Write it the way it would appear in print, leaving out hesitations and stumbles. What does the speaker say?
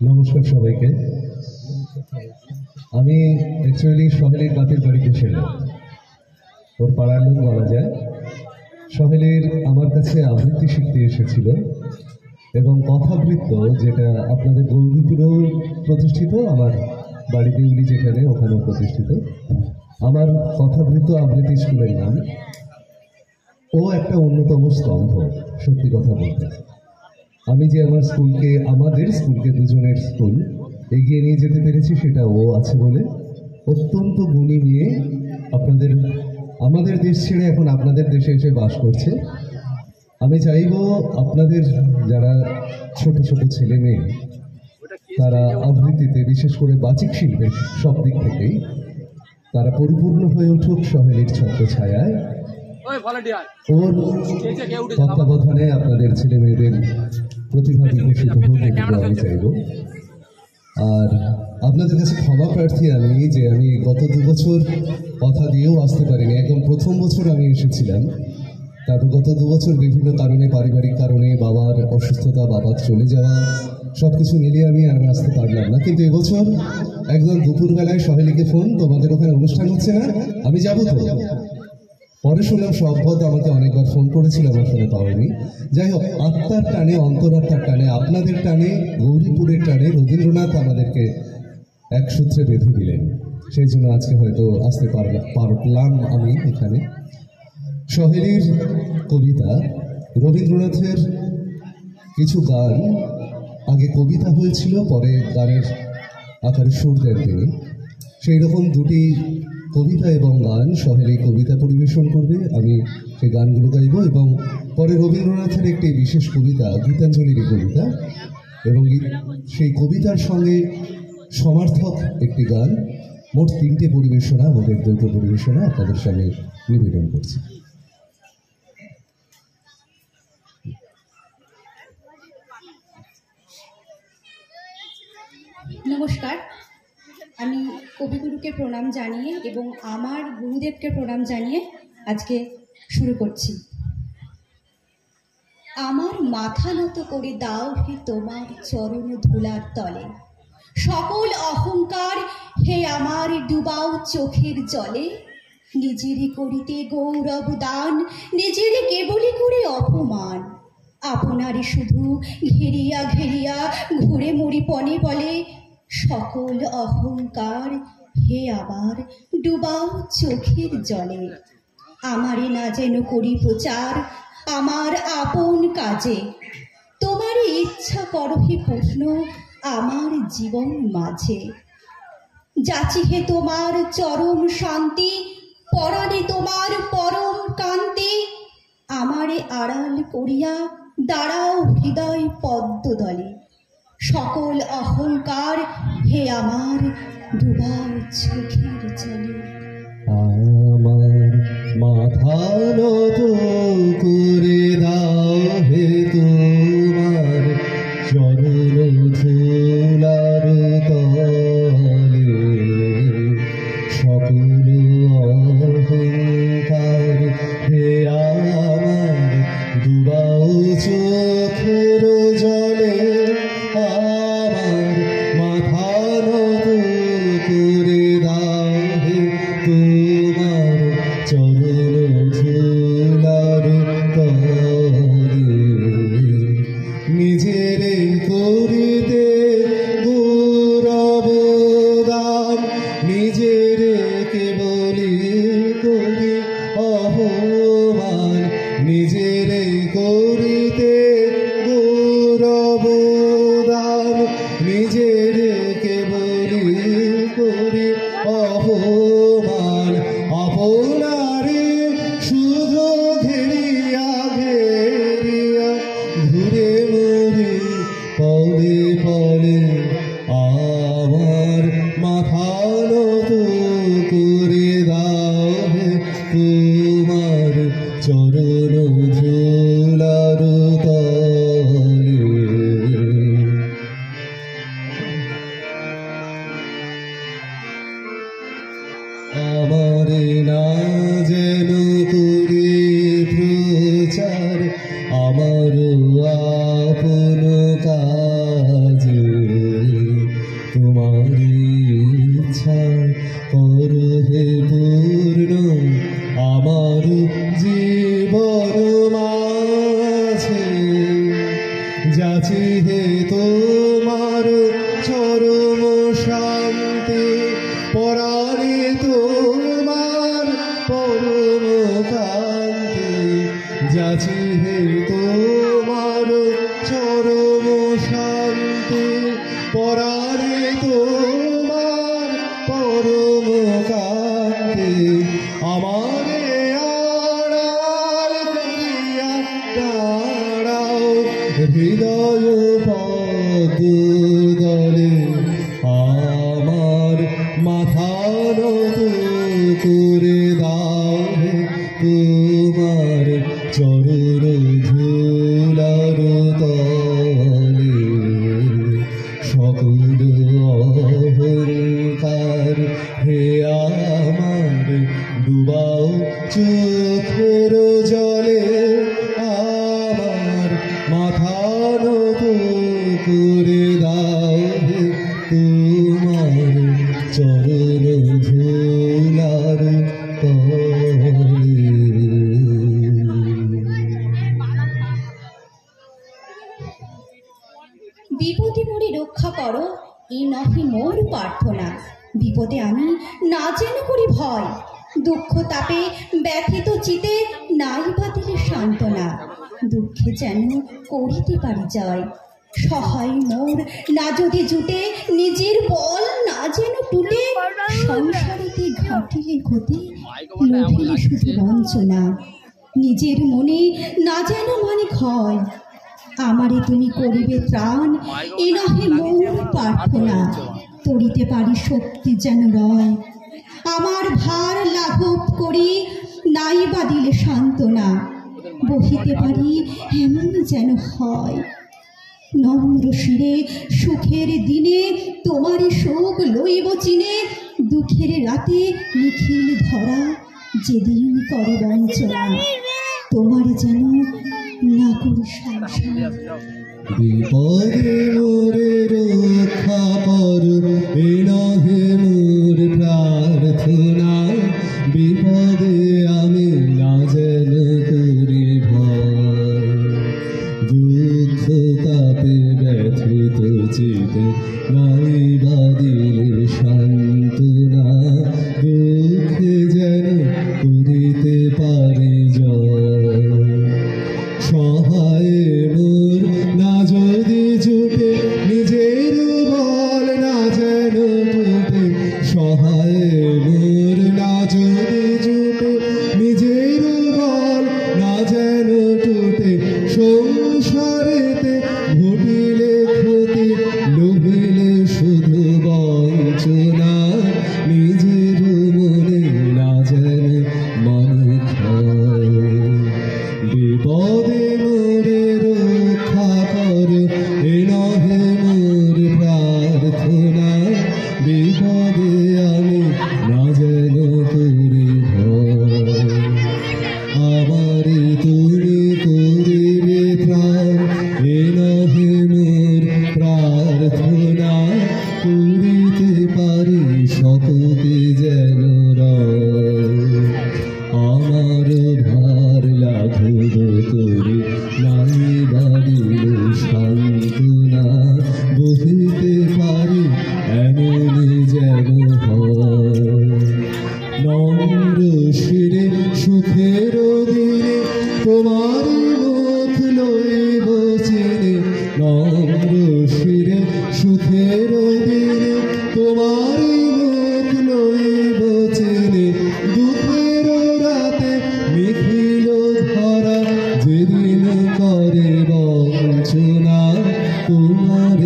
নমস্কার সবাইকে। আমি অ্যাকচুয়ালি সহেলির বাতির বাড়িতে ছিলাম, ওর পাড়ার লোক বলা যায়। সহেলির আমার কাছে আবৃত্তি শিখতে এসেছিল এবং কথাবৃত্ত, যেটা আপনাদের গৌরীপুরেও প্রতিষ্ঠিত, আমার বাড়িতে উনি যেখানে ওখানেও প্রতিষ্ঠিত। আমার কথাবৃত্ত আবৃত্তি স্কুলের নাম। ও একটা অন্যতম স্তম্ভ, সত্যি কথা বলতে। আমি যে আমাদের স্কুলকে দুজনের স্কুল এগিয়ে নিয়ে যেতে পেরেছি, সেটা ও আছে বলে। অত্যন্ত গুণী মেয়ে, আমাদের দেশ ছেড়ে এখন আপনাদের দেশে এসে বাস করছে। আমি চাইব আপনাদের যারা ছোট ছোট ছেলে মেয়ে, তারা আবৃত্তিতে, বিশেষ করে বাচিক শিল্পের সব দিক থেকেই তারা পরিপূর্ণ হয়ে উঠুক সহেলির ছত্রছায়ায়। ওর তত্ত্বাবধানে আপনাদের ছেলে মেয়েদের প্রতিভা বিকশিত হোক, এটুকু আমি চাইব। আর আপনাদের কাছে ক্ষমা প্রার্থী আমি, যে আমি গত 2 বছর কথা দিয়েও আসতে পারিনি। একদম প্রথম বছর আমি এসেছিলাম, তারপর গত 2 বছর বিভিন্ন কারণে, পারিবারিক কারণে, বাবার অসুস্থতা, বাবার চলে যাওয়া, সব কিছু মিলিয়ে আমি আর আসতে পারলাম না। কিন্তু এবছর একদম দুপুরবেলায় সহেলিকে ফোন, তোমাদের ওখানে অনুষ্ঠান হচ্ছে না, আমি যাবো তো। পরে শুনলাম সম্পদ আমাকে অনেকবার ফোন করেছিল, আমার ফোনে পাওয়ানি। যাই হোক, আত্মার টানে, অন্তরাত্মার টানে, আপনাদের টানে, গৌরীপুরের টানে রবীন্দ্রনাথ আমাদেরকে এক সূত্রে বেঁধে দিলেন। সেই জন্য আজকে হয়তো আসতে পারলাম আমি এখানে। সহেলির কবিতা, রবীন্দ্রনাথের কিছু গান আগে কবিতা হয়েছিল, পরে গানের আকারে সুর দেন তিনি। সেই রকম 2টি কবিতা এবং গান সহেলি কবিতা পরিবেশন করবে, আমি সেই গানগুলো গাইব। এবং পরে রবীন্দ্রনাথের একটি বিশেষ কবিতা, গীতাঞ্জলির কবিতা, এবং সেই কবিতার সঙ্গে সমার্থক একটি গান। মোট 3টে পরিবেশনা, আমাদের দ্বৈত পরিবেশনা আপনাদের সামনে নিবেদন করছি। নমস্কার, আমি কবিগুরুকে প্রণাম জানিয়ে এবং আমার গুরুদেবকে প্রণাম জানিয়ে আজকে শুরু করছি। আমার মাথা নত করে দাও হে তোমার চরণ ধুলার তলে, সকল অহংকার হে আমার ডুবাও চোখের জলে। নিজেরই করিতে গৌরব দান, নিজেরই কেবলই করে অপমান, আপনারই শুধু ঘেরিয়া ঘেরিয়া ঘুরে মরি পণে বলে। সকল অহংকার হে আমার ডুবাও চোখের জলে। আমারে না যেন করি প্রচার আমার আপন কাজে, তোমারই ইচ্ছা করো হে পূর্ণ আমার জীবন মাঝে। যাচি হে তোমার চরম শান্তি, পরাণে তোমার পরম কান্তি। আমারে আড়াল করিয়া দাঁড়াও হৃদয় পদ্মদলে, সকল অহংকার হে আমার ডুবাও চোখের জলে। আমার মাথা নত করে দাও হে তোমার চরণ ধুলার তলে, সকল অহংকার হে আমার ডুবাও চোখের জলে। আমার মাথা নত করে দাও হে তোমার চরণ ধুলার তলে, নিজের করিতে গৌরব দান, নিজের কেবলি করি অপমান, নিজের করিতে গৌরব দান, নিজের কেবলি করি অপমান। আপনারে শুধু ঘেরিয়া ঘেরিয়া ঘুরে মরি পলে পলে, আমার মাথা নত করে দাও হে তোমার চরণ ধুলার তলে। আমারে না যেন করে প্রচার আমার আপন কাজে, হে তোমার চরম শান্তি, পরাণে তোমার পরম কান্তি, যাচি হে তোমার চরম শান্তি, পরাণে তোমার পরম কান্তি, আমারে আড়াল করিয়া দাঁড়াও হৃদয় পদ্মদলে, আমার মাথা নত করে দাও হে তোমার চরণ ধুলার তলে, সকল অহংকার হে আমার ডুবাও চোখের জলে, আমার মাথা নত করে দাও হে তোমার চরণ ধুলার তলে। বিপদে মোরে রক্ষা করো, এই নহে মোর প্রার্থনা। বিপদে আমি না যেন করি ভয়, দুঃখ তাপে ব্যথিত চিতে নাই বা দিলে সান্ত্বনা। দুঃখে যেন করিতে পারি জয়, সহায় মোর না যদি জুটে, নিজের বল না যেন টুটে। সংসারেতে ঘাটিলে ক্ষতি, লোভিলে শুধু বঞ্চনা। নিজের মনে না যেন মানে ক্ষয়, আমারে তুমি করিবে ত্রাণ, এ নহে মোর প্রার্থনা। তরিতে পারি শক্তি যেন রয়, আমার ভার লাঘব করি নাই বা দিলে সান্ত্বনা। বহিতে পারি এমন যেন হয়, নম্র শিরে সুখের দিনে তোমারই শোক লইব চিনে। দুঃখের রাতে নিখিল ধরা, যেদিন করে বঞ্চনা। তোমার যেন না করি সংসার। বিপদে মোরে রক্ষা কর, এ নহে মোর প্রার্থনা। বিপদে আমি না যেন করি ভয়, দুঃখ তাপে ব্যথিত চিতে নাই বা দিলে সান্ত্বনা। দুঃখে যেন করিতে পারি জয়, সহায় মোর না যদি জুটে, নিজের বল না যেন টুটে। সহায় মোর না যদি জুটে, নিজের বল না যেন টুটে। সংসারেতে ঘটিলে ক্ষতি, লোভিলে শুধু বঞ্চনা। নিজের মনে না যেন মনে ক্ষয়, বিপদে মোরে রক্ষা কর, এ নহে মোর প্রার্থনা। বিপদে আমি না যেন করি ভয়, আমারে তুমি করিবে ত্রাণ, এ নহে মোর প্রার্থনা। করিতে পারি সকতে যেন রয়, আমার ভার লাঘব করে নাই বা দিলে সান্ত্বনা। বহিতে পারি এমন যেন হয়, নম্র শিরে সুখের দিনে তোমার মুখ লইব চিনে। নম্র শিরে সুখের দিনে তোমার মুখ লইব চিনে। দুঃখের রাতে নিখিল ধরা, যেদিন করে বঞ্চনা। তোমার